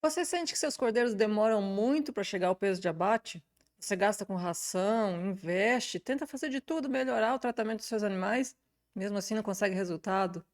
Você sente que seus cordeiros demoram muito para chegar ao peso de abate? Você gasta com ração, investe, tenta fazer de tudo melhorar o tratamento dos seus animais, mesmo assim não consegue resultado?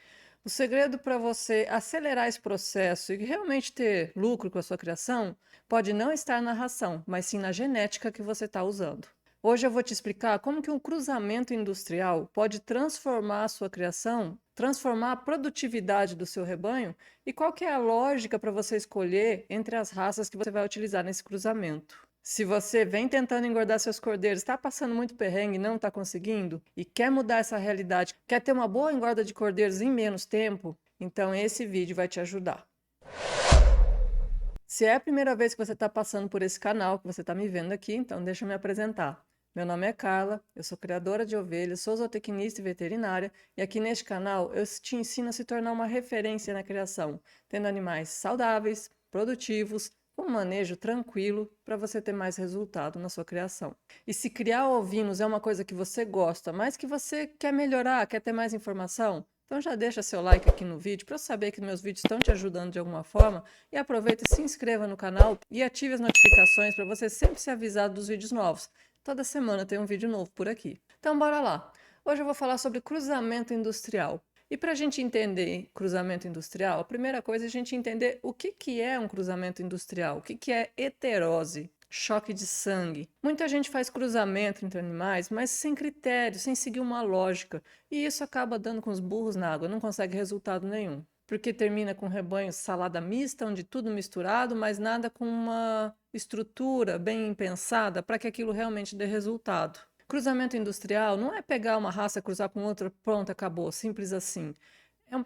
O segredo para você acelerar esse processo e realmente ter lucro com a sua criação pode não estar na ração, mas sim na genética que você está usando. Hoje eu vou te explicar como que um cruzamento industrial pode transformar a sua criação, transformar a produtividade do seu rebanho e qual que é a lógica para você escolher entre as raças que você vai utilizar nesse cruzamento. Se você vem tentando engordar seus cordeiros, está passando muito perrengue e não está conseguindo, e quer mudar essa realidade, quer ter uma boa engorda de cordeiros em menos tempo, então esse vídeo vai te ajudar. Se é a primeira vez que você está passando por esse canal, que você está me vendo aqui, então deixa eu me apresentar. Meu nome é Carla, eu sou criadora de ovelhas, sou zootecnista e veterinária, e aqui neste canal eu te ensino a se tornar uma referência na criação, tendo animais saudáveis, produtivos, com um manejo tranquilo para você ter mais resultado na sua criação. E se criar ovinos é uma coisa que você gosta, mas que você quer melhorar, quer ter mais informação, então já deixa seu like aqui no vídeo para eu saber que meus vídeos estão te ajudando de alguma forma e aproveita e se inscreva no canal e ative as notificações para você sempre ser avisado dos vídeos novos. Toda semana tem um vídeo novo por aqui. Então bora lá. Hoje eu vou falar sobre cruzamento industrial. E para a gente entender cruzamento industrial, a primeira coisa é a gente entender o que é um cruzamento industrial, o que é heterose, choque de sangue. Muita gente faz cruzamento entre animais, mas sem critério, sem seguir uma lógica, e isso acaba dando com os burros na água, não consegue resultado nenhum. Porque termina com rebanho salada mista, onde tudo misturado, mas nada com uma estrutura bem pensada para que aquilo realmente dê resultado. Cruzamento industrial não é pegar uma raça, cruzar com outra, pronto, acabou, simples assim.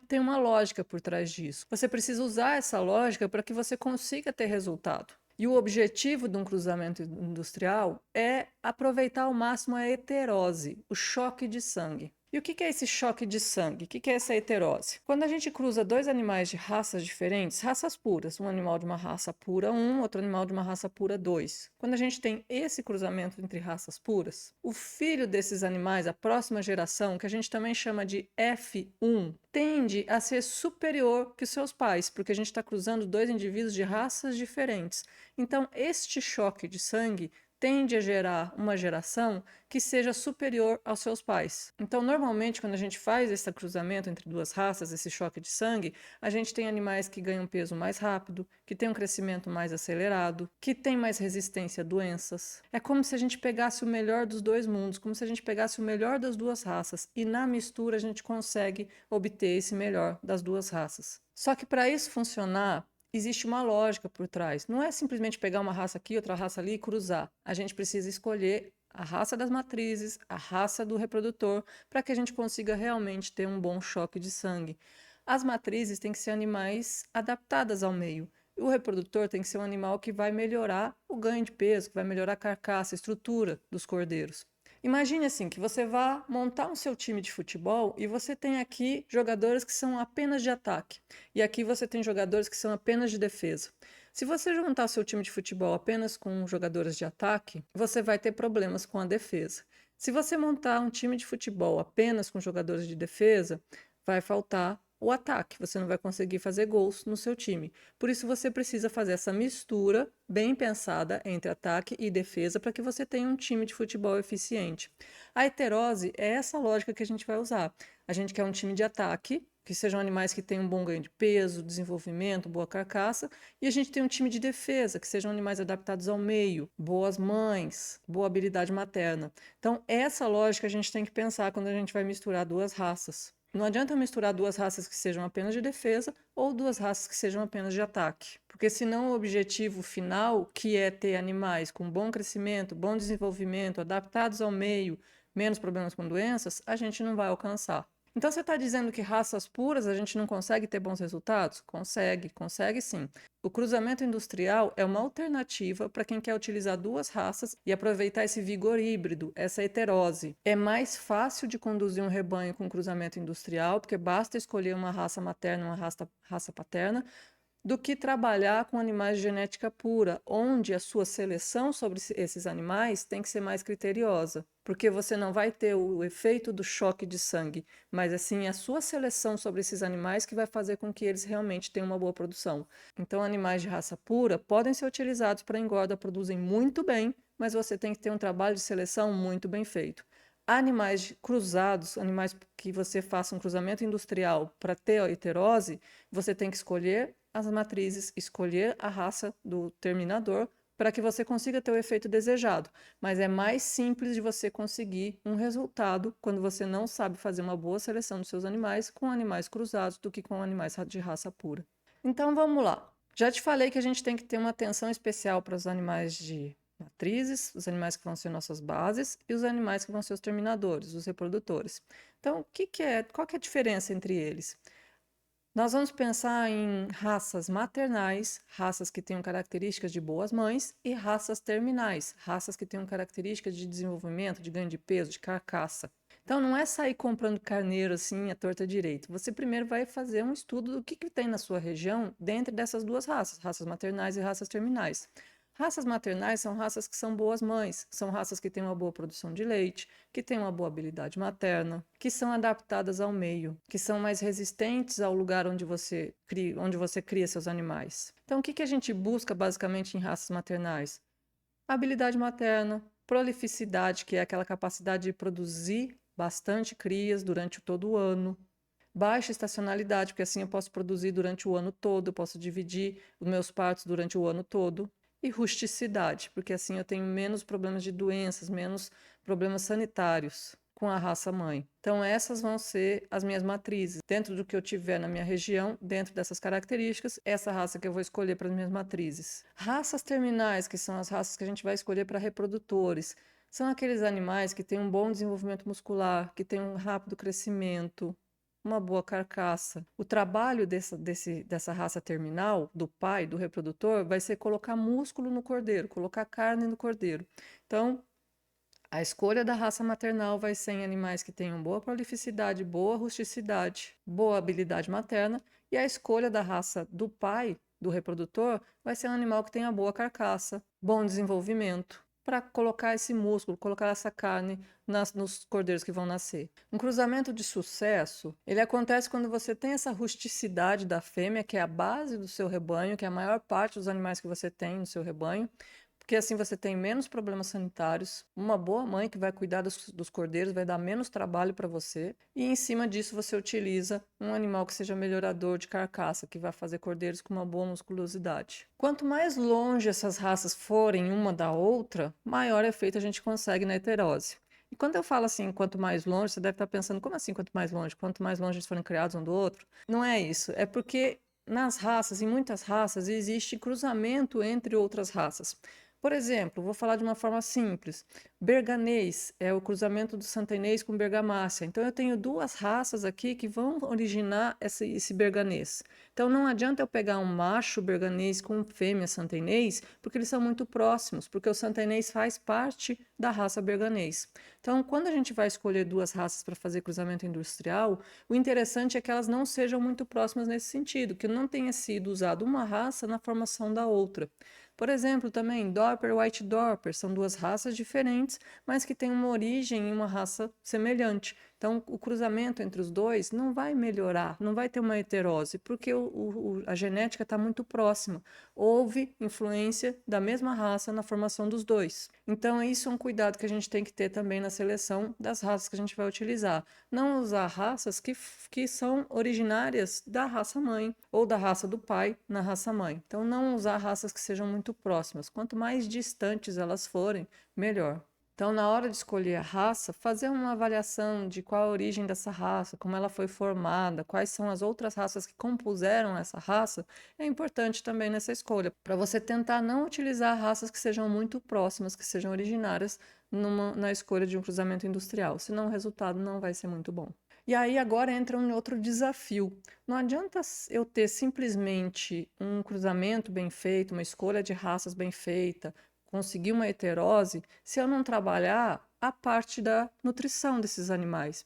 Tem uma lógica por trás disso. Você precisa usar essa lógica para que você consiga ter resultado. E o objetivo de um cruzamento industrial é aproveitar ao máximo a heterose, o choque de sangue. E o que é esse choque de sangue? O que é essa heterose? Quando a gente cruza dois animais de raças diferentes, raças puras, um animal de uma raça pura 1, outro animal de uma raça pura 2. Quando a gente tem esse cruzamento entre raças puras, o filho desses animais, a próxima geração, que a gente também chama de F1, tende a ser superior que seus pais, porque a gente está cruzando dois indivíduos de raças diferentes. Então, este choque de sangue tende a gerar uma geração que seja superior aos seus pais. Então, normalmente, quando a gente faz esse cruzamento entre duas raças, esse choque de sangue, a gente tem animais que ganham peso mais rápido, que têm um crescimento mais acelerado, que têm mais resistência a doenças. É como se a gente pegasse o melhor dos dois mundos, como se a gente pegasse o melhor das duas raças e na mistura a gente consegue obter esse melhor das duas raças. Só que para isso funcionar, existe uma lógica por trás. Não é simplesmente pegar uma raça aqui, outra raça ali e cruzar. A gente precisa escolher a raça das matrizes, a raça do reprodutor, para que a gente consiga realmente ter um bom choque de sangue. As matrizes têm que ser animais adaptadas ao meio. E o reprodutor tem que ser um animal que vai melhorar o ganho de peso, que vai melhorar a carcaça, a estrutura dos cordeiros. Imagine assim, que você vá montar o seu time de futebol e você tem aqui jogadores que são apenas de ataque. E aqui você tem jogadores que são apenas de defesa. Se você juntar o seu time de futebol apenas com jogadores de ataque, você vai ter problemas com a defesa. Se você montar um time de futebol apenas com jogadores de defesa, vai faltar o ataque, você não vai conseguir fazer gols no seu time. Por isso você precisa fazer essa mistura bem pensada entre ataque e defesa para que você tenha um time de futebol eficiente. A heterose é essa lógica que a gente vai usar. A gente quer um time de ataque, que sejam animais que tenham um bom ganho de peso, desenvolvimento, boa carcaça, e a gente tem um time de defesa, que sejam animais adaptados ao meio, boas mães, boa habilidade materna. Então, essa lógica a gente tem que pensar quando a gente vai misturar duas raças. Não adianta misturar duas raças que sejam apenas de defesa ou duas raças que sejam apenas de ataque, porque senão o objetivo final, que é ter animais com bom crescimento, bom desenvolvimento, adaptados ao meio, menos problemas com doenças, a gente não vai alcançar. Então você está dizendo que raças puras a gente não consegue ter bons resultados? Consegue, consegue sim. O cruzamento industrial é uma alternativa para quem quer utilizar duas raças e aproveitar esse vigor híbrido, essa heterose. É mais fácil de conduzir um rebanho com cruzamento industrial, porque basta escolher uma raça materna e uma raça paterna, do que trabalhar com animais de genética pura, onde a sua seleção sobre esses animais tem que ser mais criteriosa, porque você não vai ter o efeito do choque de sangue, mas assim a sua seleção sobre esses animais que vai fazer com que eles realmente tenham uma boa produção. Então, animais de raça pura podem ser utilizados para engorda, produzem muito bem, mas você tem que ter um trabalho de seleção muito bem feito. Animais cruzados, animais que você faça um cruzamento industrial para ter a heterose, você tem que escolher as matrizes, escolher a raça do terminador para que você consiga ter o efeito desejado. Mas é mais simples de você conseguir um resultado quando você não sabe fazer uma boa seleção dos seus animais com animais cruzados do que com animais de raça pura. Então vamos lá. Já te falei que a gente tem que ter uma atenção especial para os animais de matrizes, os animais que vão ser nossas bases e os animais que vão ser os terminadores, os reprodutores. Então, qual que é a diferença entre eles? Nós vamos pensar em raças maternais, raças que tenham características de boas mães, e raças terminais, raças que tenham características de desenvolvimento, de ganho de peso, de carcaça. Então, não é sair comprando carneiro assim, à torta direito. Você primeiro vai fazer um estudo do que tem na sua região dentro dessas duas raças, raças maternais e raças terminais. Raças maternais são raças que são boas mães, são raças que têm uma boa produção de leite, que têm uma boa habilidade materna, que são adaptadas ao meio, que são mais resistentes ao lugar onde você cria seus animais. Então, o que a gente busca basicamente em raças maternais? Habilidade materna, prolificidade, que é aquela capacidade de produzir bastante crias durante todo o ano. Baixa estacionalidade, porque assim eu posso produzir durante o ano todo, eu posso dividir os meus partos durante o ano todo. E rusticidade, porque assim eu tenho menos problemas de doenças, menos problemas sanitários com a raça mãe. Então essas vão ser as minhas matrizes. Dentro do que eu tiver na minha região, dentro dessas características, essa raça que eu vou escolher para as minhas matrizes. Raças terminais, que são as raças que a gente vai escolher para reprodutores, são aqueles animais que têm um bom desenvolvimento muscular, que têm um rápido crescimento, uma boa carcaça. O trabalho dessa raça terminal, do pai, do reprodutor, vai ser colocar músculo no cordeiro, colocar carne no cordeiro. Então, a escolha da raça maternal vai ser em animais que tenham boa prolificidade, boa rusticidade, boa habilidade materna, e a escolha da raça do pai, do reprodutor, vai ser um animal que tenha boa carcaça, bom desenvolvimento, para colocar esse músculo, colocar essa carne nos cordeiros que vão nascer. Um cruzamento de sucesso, ele acontece quando você tem essa rusticidade da fêmea, que é a base do seu rebanho, que é a maior parte dos animais que você tem no seu rebanho, porque assim você tem menos problemas sanitários, uma boa mãe que vai cuidar dos cordeiros vai dar menos trabalho para você, e em cima disso você utiliza um animal que seja melhorador de carcaça, que vai fazer cordeiros com uma boa musculosidade. Quanto mais longe essas raças forem uma da outra, maior efeito a gente consegue na heterose. E quando eu falo assim, quanto mais longe, você deve estar pensando, como assim quanto mais longe? Quanto mais longe eles forem criados um do outro? Não é isso, é porque nas raças, em muitas raças, existe cruzamento entre outras raças. Por exemplo, vou falar de uma forma simples. Berganês é o cruzamento do santenês com bergamácia. Então, eu tenho duas raças aqui que vão originar esse berganês. Então, não adianta eu pegar um macho berganês com fêmea santenês, porque eles são muito próximos, porque o santenês faz parte da raça berganês. Então, quando a gente vai escolher duas raças para fazer cruzamento industrial, o interessante é que elas não sejam muito próximas nesse sentido, que não tenha sido usado uma raça na formação da outra. Por exemplo, também Dorper e White Dorper são duas raças diferentes, mas que têm uma origem em uma raça semelhante. Então, o cruzamento entre os dois não vai melhorar, não vai ter uma heterose, porque a genética está muito próxima. Houve influência da mesma raça na formação dos dois. Então, isso é um cuidado que a gente tem que ter também na seleção das raças que a gente vai utilizar. Não usar raças que são originárias da raça mãe ou da raça do pai na raça mãe. Então, não usar raças que sejam muito próximas. Quanto mais distantes elas forem, melhor. Então, na hora de escolher a raça, fazer uma avaliação de qual a origem dessa raça, como ela foi formada, quais são as outras raças que compuseram essa raça, é importante também nessa escolha, para você tentar não utilizar raças que sejam muito próximas, que sejam originárias na escolha de um cruzamento industrial, senão o resultado não vai ser muito bom. E aí agora entra um outro desafio. Não adianta eu ter simplesmente um cruzamento bem feito, uma escolha de raças bem feita, conseguir uma heterose, se eu não trabalhar a parte da nutrição desses animais.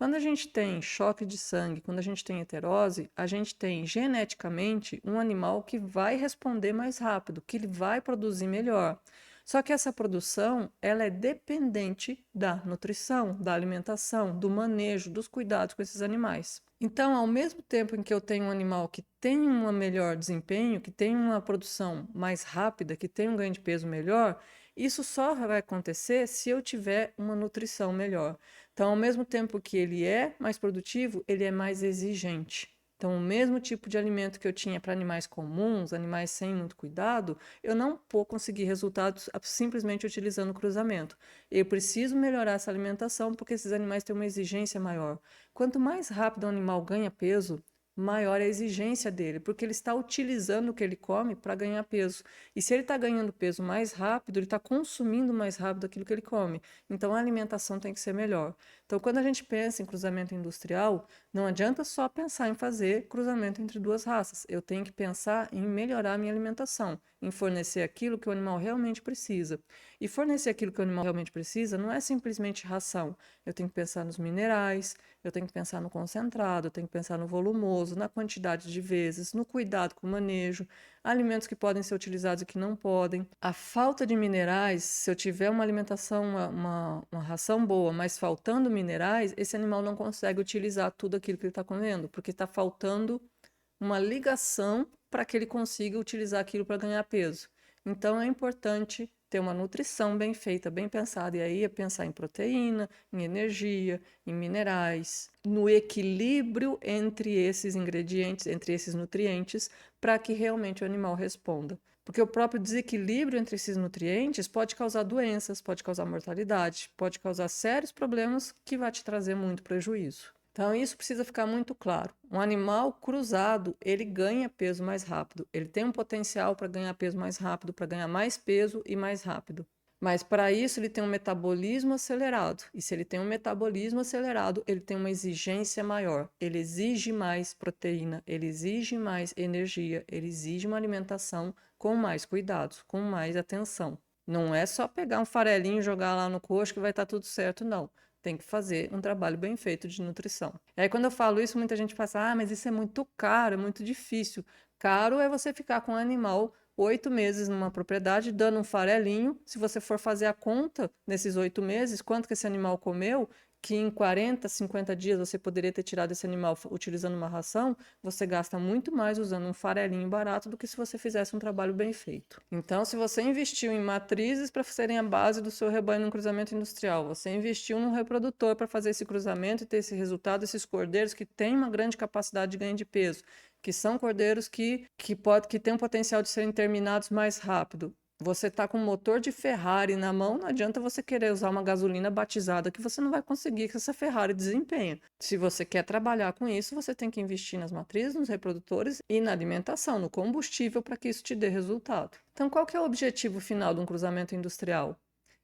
Quando a gente tem choque de sangue, quando a gente tem heterose, a gente tem geneticamente um animal que vai responder mais rápido, que ele vai produzir melhor. Só que essa produção, ela é dependente da nutrição, da alimentação, do manejo, dos cuidados com esses animais. Então, ao mesmo tempo em que eu tenho um animal que tem um melhor desempenho, que tem uma produção mais rápida, que tem um ganho de peso melhor, isso só vai acontecer se eu tiver uma nutrição melhor. Então, ao mesmo tempo que ele é mais produtivo, ele é mais exigente. Então, o mesmo tipo de alimento que eu tinha para animais comuns, animais sem muito cuidado, eu não vou conseguir resultados simplesmente utilizando o cruzamento. Eu preciso melhorar essa alimentação porque esses animais têm uma exigência maior. Quanto mais rápido o animal ganha peso, maior é a exigência dele, porque ele está utilizando o que ele come para ganhar peso. E se ele está ganhando peso mais rápido, ele está consumindo mais rápido aquilo que ele come. Então a alimentação tem que ser melhor. Então, quando a gente pensa em cruzamento industrial, não adianta só pensar em fazer cruzamento entre duas raças. Eu tenho que pensar em melhorar a minha alimentação, em fornecer aquilo que o animal realmente precisa. E fornecer aquilo que o animal realmente precisa não é simplesmente ração. Eu tenho que pensar nos minerais, eu tenho que pensar no concentrado, eu tenho que pensar no volumoso, na quantidade de vezes, no cuidado com o manejo, alimentos que podem ser utilizados e que não podem. A falta de minerais, se eu tiver uma alimentação, uma ração boa, mas faltando minerais, esse animal não consegue utilizar tudo aquilo que ele está comendo, porque está faltando uma ligação para que ele consiga utilizar aquilo para ganhar peso. Então é importante ter uma nutrição bem feita, bem pensada, e aí é pensar em proteína, em energia, em minerais, no equilíbrio entre esses ingredientes, entre esses nutrientes, para que realmente o animal responda. Porque o próprio desequilíbrio entre esses nutrientes pode causar doenças, pode causar mortalidade, pode causar sérios problemas que vai te trazer muito prejuízo. Então, isso precisa ficar muito claro. Um animal cruzado, ele ganha peso mais rápido. Ele tem um potencial para ganhar peso mais rápido, para ganhar mais peso e mais rápido. Mas para isso ele tem um metabolismo acelerado. E se ele tem um metabolismo acelerado, ele tem uma exigência maior. Ele exige mais proteína, ele exige mais energia, ele exige uma alimentação com mais cuidados, com mais atenção. Não é só pegar um farelinho e jogar lá no coxo que vai estar tudo certo, não. Tem que fazer um trabalho bem feito de nutrição. E aí, quando eu falo isso, muita gente pensa, ah, mas isso é muito caro, é muito difícil. Caro é você ficar com um animal 8 meses numa propriedade, dando um farelinho. Se você for fazer a conta nesses 8 meses, quanto que esse animal comeu, que em 40, 50 dias você poderia ter tirado esse animal utilizando uma ração, você gasta muito mais usando um farelinho barato do que se você fizesse um trabalho bem feito. Então, se você investiu em matrizes para serem a base do seu rebanho no cruzamento industrial, você investiu num reprodutor para fazer esse cruzamento e ter esse resultado, esses cordeiros que têm uma grande capacidade de ganho de peso, que são cordeiros que têm o potencial de serem terminados mais rápido. Você está com um motor de Ferrari na mão, não adianta você querer usar uma gasolina batizada que você não vai conseguir que essa Ferrari desempenhe. Se você quer trabalhar com isso, você tem que investir nas matrizes, nos reprodutores e na alimentação, no combustível para que isso te dê resultado. Então, qual que é o objetivo final de um cruzamento industrial?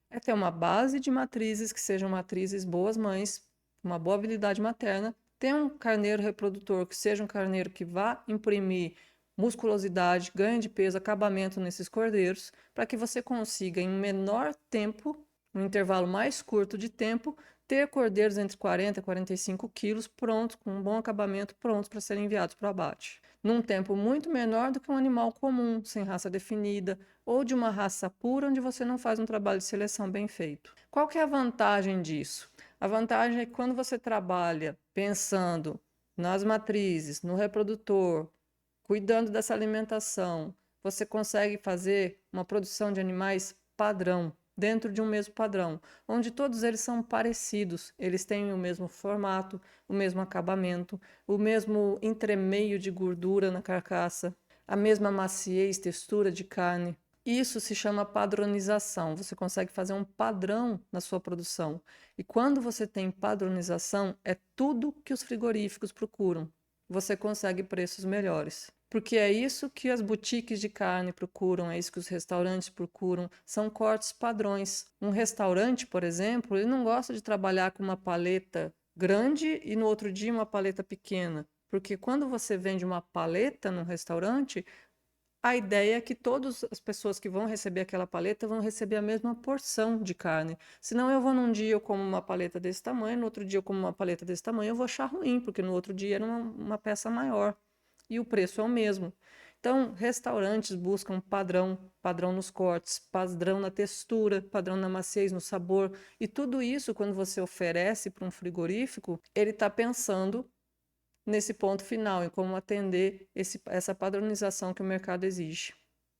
É ter uma base de matrizes que sejam matrizes boas mães, uma boa habilidade materna, ter um carneiro reprodutor que seja um carneiro que vá imprimir musculosidade, ganho de peso, acabamento nesses cordeiros, para que você consiga, em menor tempo, um intervalo mais curto de tempo, ter cordeiros entre 40 e 45 quilos prontos, com um bom acabamento, prontos para serem enviados para abate. Num tempo muito menor do que um animal comum, sem raça definida, ou de uma raça pura, onde você não faz um trabalho de seleção bem feito. Qual que é a vantagem disso? A vantagem é que quando você trabalha pensando nas matrizes, no reprodutor, cuidando dessa alimentação, você consegue fazer uma produção de animais padrão, dentro de um mesmo padrão, onde todos eles são parecidos, eles têm o mesmo formato, o mesmo acabamento, o mesmo entremeio de gordura na carcaça, a mesma maciez, textura de carne. Isso se chama padronização. Você consegue fazer um padrão na sua produção. E quando você tem padronização, é tudo que os frigoríficos procuram. Você consegue preços melhores. Porque é isso que as boutiques de carne procuram, é isso que os restaurantes procuram, são cortes padrões. Um restaurante, por exemplo, ele não gosta de trabalhar com uma paleta grande e no outro dia uma paleta pequena. Porque quando você vende uma paleta num restaurante, A ideia é que todas as pessoas que vão receber aquela paleta vão receber a mesma porção de carne. Senão eu vou num dia eu como uma paleta desse tamanho, no outro dia eu como uma paleta desse tamanho, eu vou achar ruim, porque no outro dia era uma peça maior e o preço é o mesmo. Então, restaurantes buscam padrão, padrão nos cortes, padrão na textura, padrão na maciez, no sabor, e tudo isso, quando você oferece para um frigorífico, ele está pensando nesse ponto final, em como atender essa padronização que o mercado exige.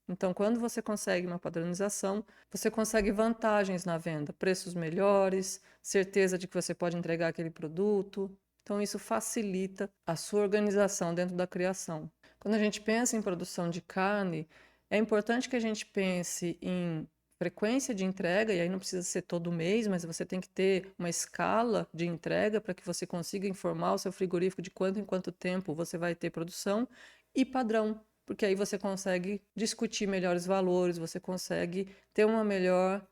Então, quando você consegue uma padronização, você consegue vantagens na venda, preços melhores, certeza de que você pode entregar aquele produto. Então, isso facilita a sua organização dentro da criação. Quando a gente pensa em produção de carne, é importante que a gente pense em frequência de entrega, e aí não precisa ser todo mês, mas você tem que ter uma escala de entrega para que você consiga informar o seu frigorífico de quanto em quanto tempo você vai ter produção, e padrão, porque aí você consegue discutir melhores valores, você consegue ter uma melhor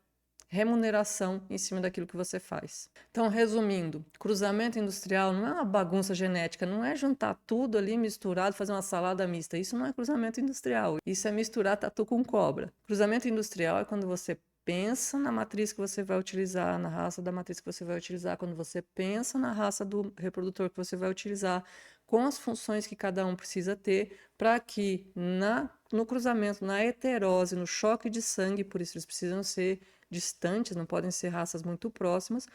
remuneração em cima daquilo que você faz. Então, resumindo, cruzamento industrial não é uma bagunça genética, não é juntar tudo ali misturado, fazer uma salada mista. Isso não é cruzamento industrial, isso é misturar tatu com cobra. Cruzamento industrial é quando você pensa na matriz que você vai utilizar, na raça da matriz que você vai utilizar, quando você pensa na raça do reprodutor que você vai utilizar, com as funções que cada um precisa ter, para que no cruzamento, na heterose, no choque de sangue, por isso eles precisam ser distantes, não podem ser raças muito próximas.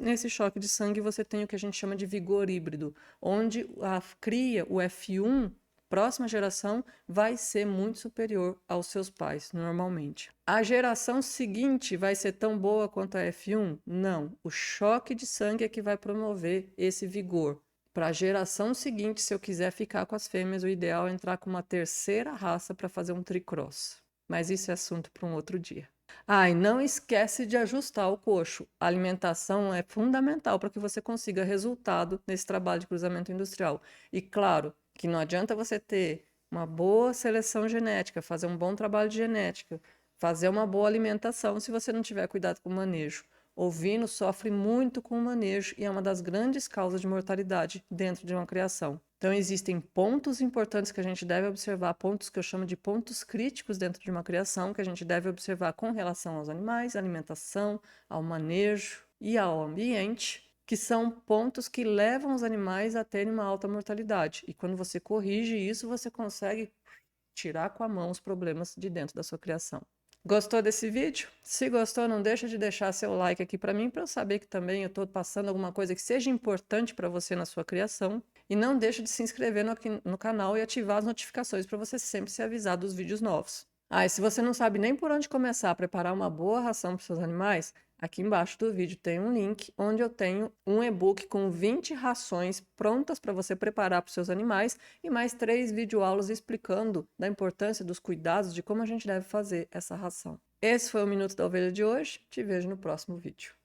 Nesse choque de sangue você tem o que a gente chama de vigor híbrido, onde a cria, o F1, próxima geração, vai ser muito superior aos seus pais, normalmente. A geração seguinte vai ser tão boa quanto a F1? Não. O choque de sangue é que vai promover esse vigor. Para a geração seguinte, se eu quiser ficar com as fêmeas, o ideal é entrar com uma terceira raça para fazer um tricross. Mas isso é assunto para um outro dia. Ah, e não esquece de ajustar o coxo. A alimentação é fundamental para que você consiga resultado nesse trabalho de cruzamento industrial. E claro que não adianta você ter uma boa seleção genética, fazer um bom trabalho de genética, fazer uma boa alimentação se você não tiver cuidado com o manejo. Ovino sofre muito com o manejo e é uma das grandes causas de mortalidade dentro de uma criação. Então, existem pontos importantes que a gente deve observar, pontos que eu chamo de pontos críticos dentro de uma criação, que a gente deve observar com relação aos animais, à alimentação, ao manejo e ao ambiente, que são pontos que levam os animais a terem uma alta mortalidade. E quando você corrige isso, você consegue tirar com a mão os problemas de dentro da sua criação. Gostou desse vídeo? Se gostou, não deixa de deixar seu like aqui para mim, para eu saber que também eu estou passando alguma coisa que seja importante para você na sua criação. E não deixa de se inscrever no canal e ativar as notificações para você sempre ser avisado dos vídeos novos. Ah, e se você não sabe nem por onde começar a preparar uma boa ração para os seus animais, aqui embaixo do vídeo tem um link onde eu tenho um e-book com 20 rações prontas para você preparar para os seus animais e mais 3 videoaulas explicando da importância dos cuidados de como a gente deve fazer essa ração. Esse foi o Minuto da Ovelha de hoje. Te vejo no próximo vídeo.